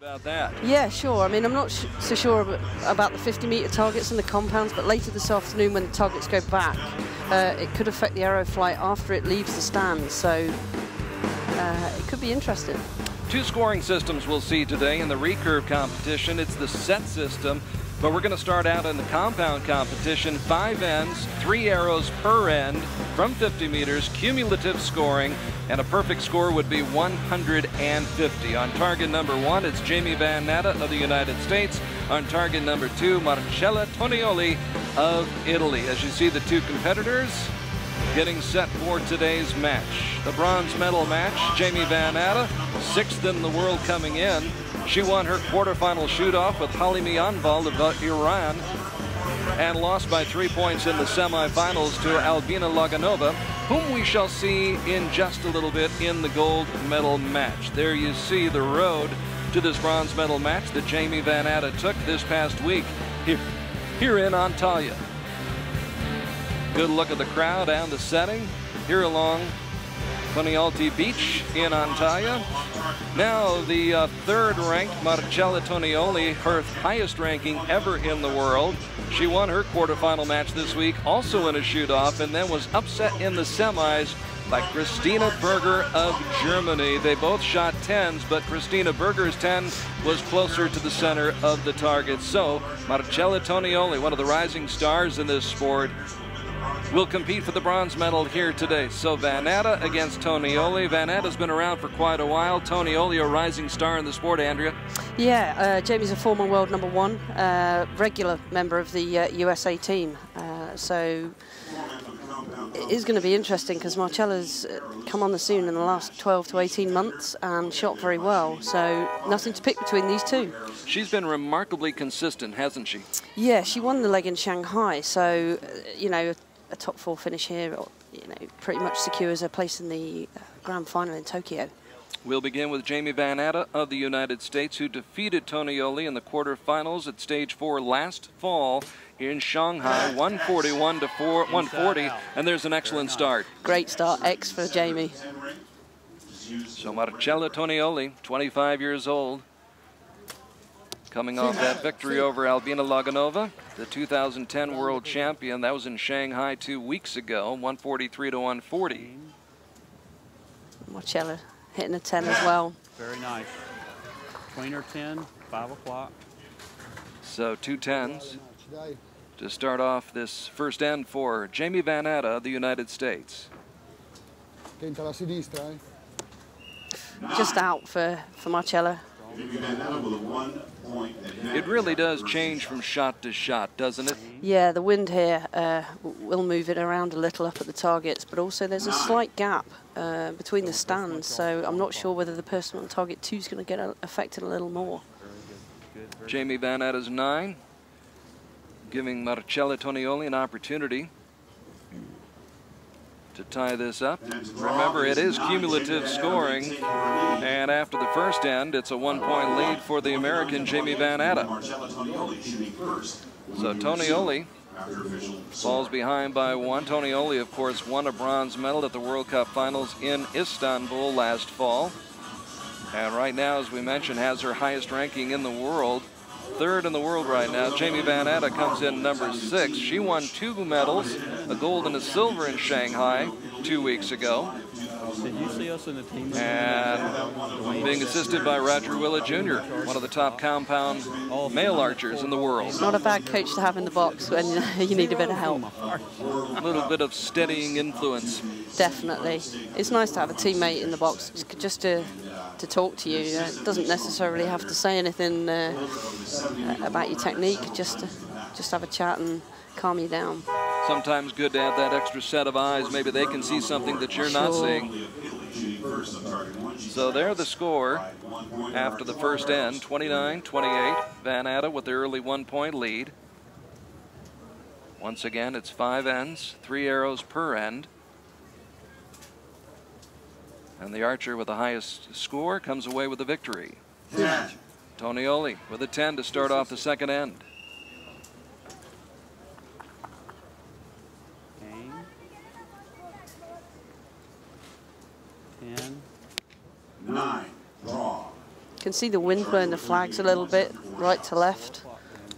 About that. Yeah, sure. I mean, I'm not so sure about the 50-meter targets and the compounds, but later this afternoon when the targets go back, it could affect the arrow flight after it leaves the stand, so it could be interesting. Two scoring systems we'll see today in the recurve competition. It's the set system, but we're going to start out in the compound competition. 5 ends, 3 arrows per end from 50 meters, cumulative scoring, and a perfect score would be 150. On target number 1, it's Jamie Van Natta of the United States. On target number 2, Marcella Tonioli of Italy. As you see, the two competitors getting set for today's match. The bronze medal match, Jamie Van Natta, 6th in the world coming in. She won her quarterfinal shoot-off with Halimi Anval of Iran and lost by 3 points in the semifinals to Albina Laganova, whom we shall see in just a little bit in the gold medal match. There you see the road to this bronze medal match that Jamie Van Natta took this past week here in Antalya. Good look at the crowd and the setting here along Tonioli Beach in Antalya. Now the third-ranked Marcella Tonioli, her highest ranking ever in the world. She won her quarterfinal match this week, also in a shoot-off, and then was upset in the semis by Christina Berger of Germany. They both shot 10s, but Christina Berger's 10 was closer to the center of the target. So Marcella Tonioli, one of the rising stars in this sport, will compete for the bronze medal here today. So Van Natta against Tonioli. Van Natta's been around for quite a while. Tonioli, a rising star in the sport, Andrea. Yeah, Jamie's a former world #1, regular member of the USA team. So it is going to be interesting because Marcella's come on the scene in the last 12 to 18 months and shot very well. So nothing to pick between these two. She's been remarkably consistent, hasn't she? Yeah, she won the leg in Shanghai. So, you know, a top 4 finish here, you know, pretty much secures her place in the grand final in Tokyo. We'll begin with Jamie Van Natta of the United States, who defeated Tonioli in the quarterfinals at stage 4 last fall in Shanghai, 141 to 140, and there's an excellent start. Great start, X for Jamie. So Marcella Tonioli, 25 years old, coming off that victory over Albina Laganova, the 2010 world champion. That was in Shanghai 2 weeks ago, 143 to 140. Marcella hitting a 10 as well. Very nice. Tweener 10, 5 o'clock. So 2 10s to start off this first end for Jamie Van Natta of the United States. Just out for Marcella. It really does change from shot to shot, doesn't it? Yeah, the wind here will move it around a little up at the targets, but also there's a slight gap between the stands, so I'm not sure whether the person on target 2 is going to get affected a little more. Jamie Van Natta's 9, giving Marcella Tonioli an opportunity to tie this up. Remember, it is cumulative scoring, and after the first end, it's a 1-point lead for the American Jamie Van Natta. So Tonioli falls behind by 1. Tonioli, of course, won a bronze medal at the World Cup Finals in Istanbul last fall, and right now, as we mentioned, has her highest ranking in the world. 3rd in the world right now. Jamie Van Natta comes in number 6. She won 2 medals, a gold and a silver in Shanghai 2 weeks ago. Did you see us in the team? And being assisted by Roger Willa Jr., one of the top compound male archers in the world. Not a bad coach to have in the box when you need a bit of help. A little bit of steadying influence. Definitely. It's nice to have a teammate in the box just to talk to you. It doesn't necessarily have to say anything about your technique, just have a chat and calm you down. Sometimes good to have that extra set of eyes. Maybe they can see something that you're not seeing. So there the score after the first end, 29-28. Van Natta with the early 1-point lead. Once again, it's 5 ends, 3 arrows per end. And the archer with the highest score comes away with the victory. Tonioli with a 10 to start off the second end. Game. 10. 9. Draw. can see the wind blowing the flags a little bit, right to left.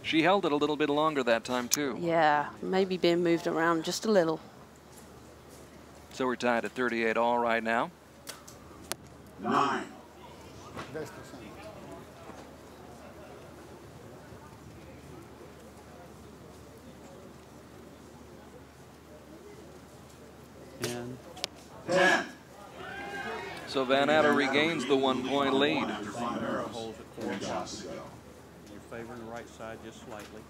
She held it a little bit longer that time, too. Yeah, maybe being moved around just a little. So we're tied at 38 all right now. 9. And 10. So Van Natta regains the 1-point lead. arrow holes at 4 o'clock. You're favoring the right side just slightly.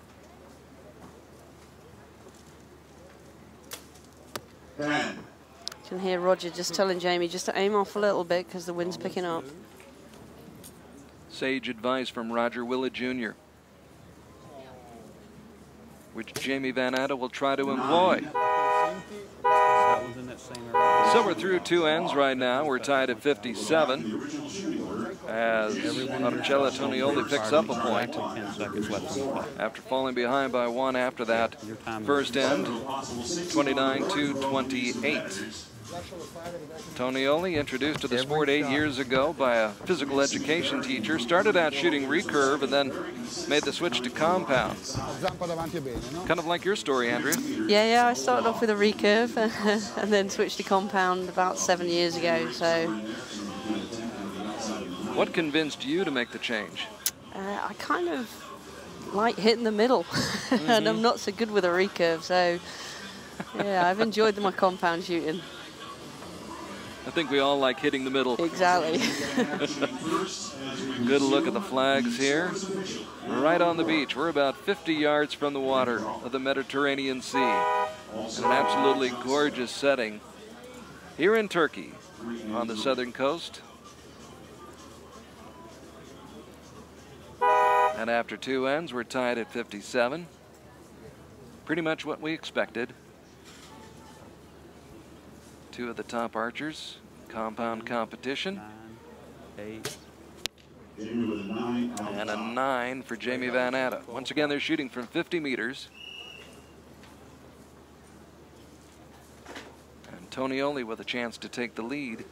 10. You can hear Roger just telling Jamie just to aim off a little bit because the wind's picking up. Sage advice from Roger Willett Jr., which Jamie Van Natta will try to employ. That one's in that same area. So we're through 2 ends right now. We're tied at 57 as Marcella Tonioli picks up a point 10 seconds left on the clock. after falling behind by 1 after that first end, 29 to 28. Tonioli, introduced to the sport 8 years ago by a physical education teacher, started out shooting recurve and then made the switch to compound. Kind of like your story, Andrea. Yeah, I started off with a recurve and then switched to compound about 7 years ago. So What convinced you to make the change? I kind of like hitting the middle, and I'm not so good with a recurve. So yeah, I've enjoyed my compound shooting. I think we all like hitting the middle. Exactly. Good look at the flags here. Right on the beach. We're about 50 yards from the water of the Mediterranean Sea. And an absolutely gorgeous setting here in Turkey on the southern coast. And after 2 ends, we're tied at 57. Pretty much what we expected. 2 of the top archers, compound competition. 9, 8. And a 9 for Jamie Van Natta. Once again, they're shooting from 50 meters. And Tonioli with a chance to take the lead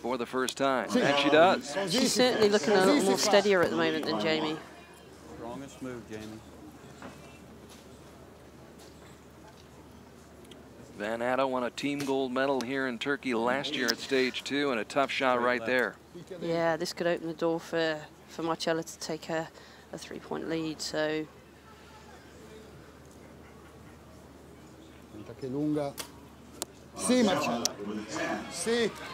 for the first time. And she does. She's certainly looking a little more steadier at the moment than Jamie. Strongest move, Jamie. Van Natta won a team gold medal here in Turkey last year at stage 2, and a tough shot right there. Yeah, this could open the door for Marcella to take a 3-point lead. So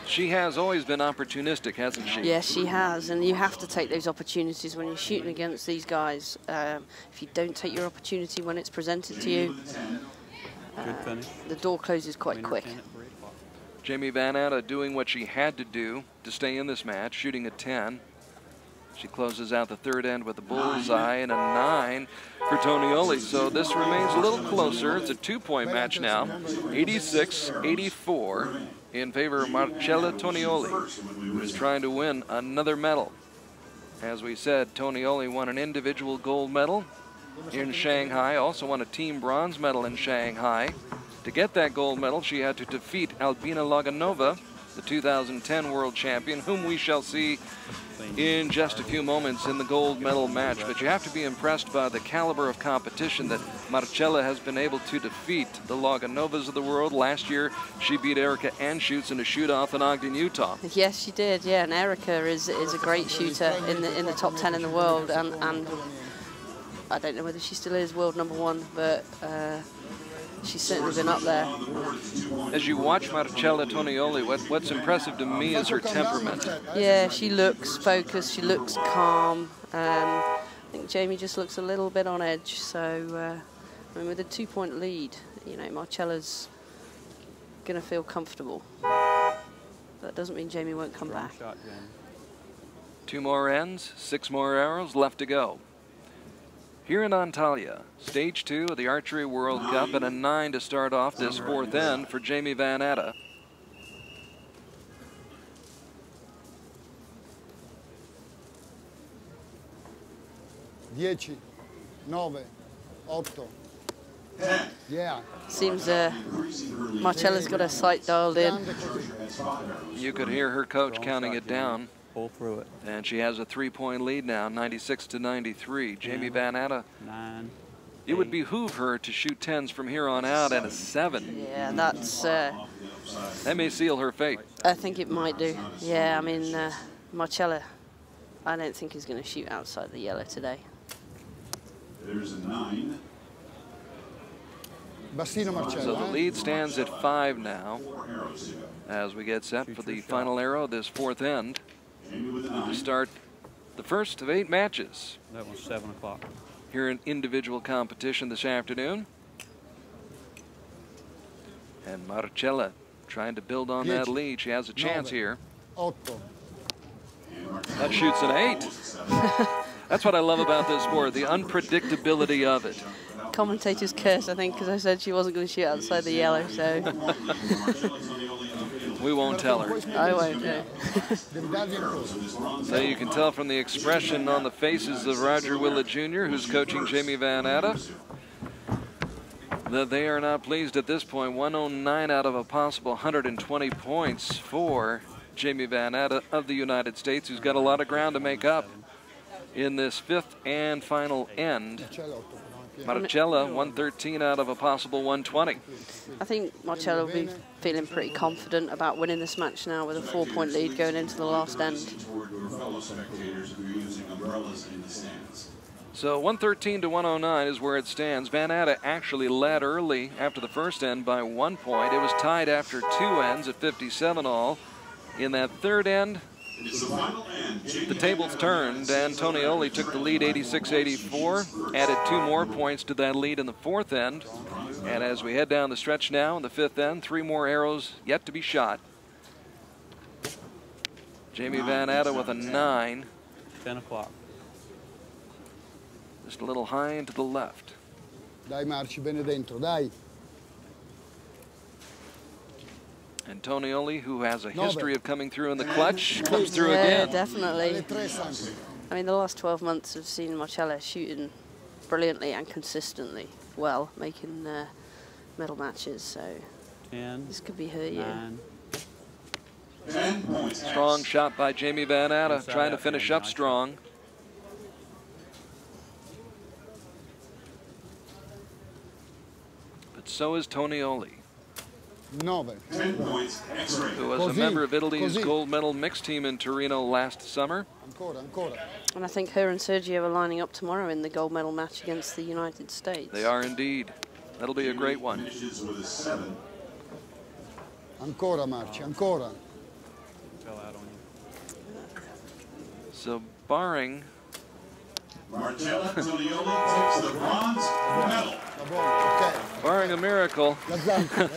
She has always been opportunistic, hasn't she? yes, she has, and you have to take those opportunities when you're shooting against these guys. If you don't take your opportunity when it's presented to you, Good finish. the door closes quite Winner quick. 10 at 3 o'clock. Jamie Van Natta doing what she had to do to stay in this match, shooting a 10. She closes out the 3rd end with a bullseye and a 9 for Tonioli. So this remains a little closer. It's a 2-point match now, 86-84 in favor of Marcella Tonioli, who is trying to win another medal. As we said, Tonioli won an individual gold medal in Shanghai, also won a team bronze medal in Shanghai. To get that gold medal, she had to defeat Albina Loganova, the 2010 world champion, whom we shall see in just a few moments in the gold medal match. But you have to be impressed by the caliber of competition that Marcella has been able to defeat the Loganovas of the world. Last year, she beat Erica Anschutz in a shoot-off in Ogden, Utah. Yes, she did. Yeah, and Erica is a great shooter in the top 10 in the world, and I don't know whether she still is world #1, but she's certainly been up there. As you watch Marcella Tonioli, what's impressive to me is her temperament. Yeah, she looks focused, she looks calm. I think Jamie just looks a little bit on edge. So, I mean, with a 2-point lead, you know, Marcella's going to feel comfortable. That doesn't mean Jamie won't come back. Shot, Jamie. 2 more ends, 6 more arrows left to go. Here in Antalya, stage 2 of the Archery World Cup, and a 9 to start off this 4th end for Jamie Van Natta. Dieci, 9, 8. Yeah. Seems Marcella's got her sight dialed in. You could hear her coach counting it down. pull through it. And she has a 3-point lead now, 96 to 93. Jamie Van Atta, 9. it would behoove her to shoot 10s from here on out and a 7. Yeah, that's. That may seal her fate. I think it might do. Yeah, I mean, Marcella, I don't think he's going to shoot outside the yellow today. There's a 9. Bastino Marcella. So the lead stands at 5 now as we get set for the final arrow this 4th end to start the first of 8 matches. That one's 7 o'clock. Here in individual competition this afternoon. And Marcella trying to build on that lead. She has a chance here. 8. That shoots an 8. That's what I love about this sport, the unpredictability of it. Commentators cursed, I think, because I said she wasn't going to shoot outside the yellow, so. We won't tell her. I won't, no. So you can tell from the expression on the faces of Roger Willett Jr., who's coaching Jamie Van Atta, that they are not pleased at this point. 109 out of a possible 120 points for Jamie Van Atta of the United States, who's got a lot of ground to make up in this 5th and final end. Marcella, 113 out of a possible 120. I think Marcella will be feeling pretty confident about winning this match now with a 4-point lead going into the last end. So 113 to 109 is where it stands. Van Atta actually led early after the first end by 1 point. It was tied after 2 ends at 57 all. In that 3rd end, the tables turned, and Tonioli took the lead 86-84, added 2 more points to that lead in the 4th end. And as we head down the stretch now in the 5th end, 3 more arrows yet to be shot. Jamie Van Atta with a 9. 10 o'clock. Just a little high and to the left. Dai Marci, bene dentro, dai. And Tonioli, who has a history of coming through in the clutch, comes through Yeah, again. definitely. I mean, the last 12 months have seen Marcella shooting brilliantly and consistently well, making medal matches, so 10. this could be her year. 9. Strong shot by Jamie Van Atta, trying to finish up strong. But so is Tonioli, 9. 10 points, extra. who was a member of Italy's gold medal mixed team in Torino last summer. Ancora. And I think her and Sergio are lining up tomorrow in the gold medal match against the United States. They are indeed. That'll be a great one. Finishes with a 7. Ancora Marci, ancora. Fell out on you. So barring Marcella Tonioli takes the bronze medal. Ok. barring a miracle, La zampa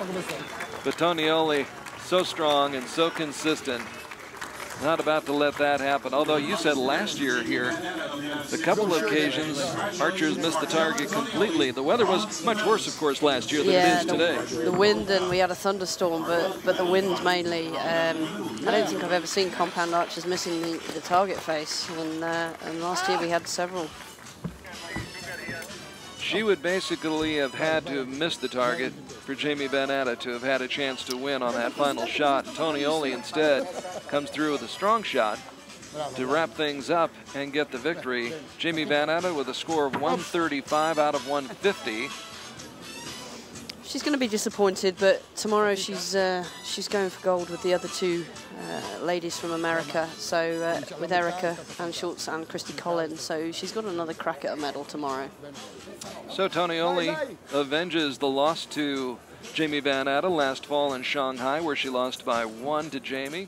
come sta? but Tonioli so strong and so consistent. Not about to let that happen. Although you said last year here, a couple of occasions, archers missed the target completely. The weather was much worse, of course, last year than it is today. The wind, and we had a thunderstorm, but the wind mainly. I don't think I've ever seen compound archers missing the target face, and last year we had several. She would basically have had to have missed the target for Jamie Van Atta to have had a chance to win on that final shot. Tonioli instead comes through with a strong shot to wrap things up and get the victory. Jamie Van Atta with a score of 135 out of 150. She's going to be disappointed, but tomorrow she's going for gold with the other 2 ladies from America. So with Erica Ann Schultz and Christy Collins. So she's got another crack at a medal tomorrow. So Tonioli avenges the loss to Jamie Van Atta last fall in Shanghai, where she lost by 1 to Jamie.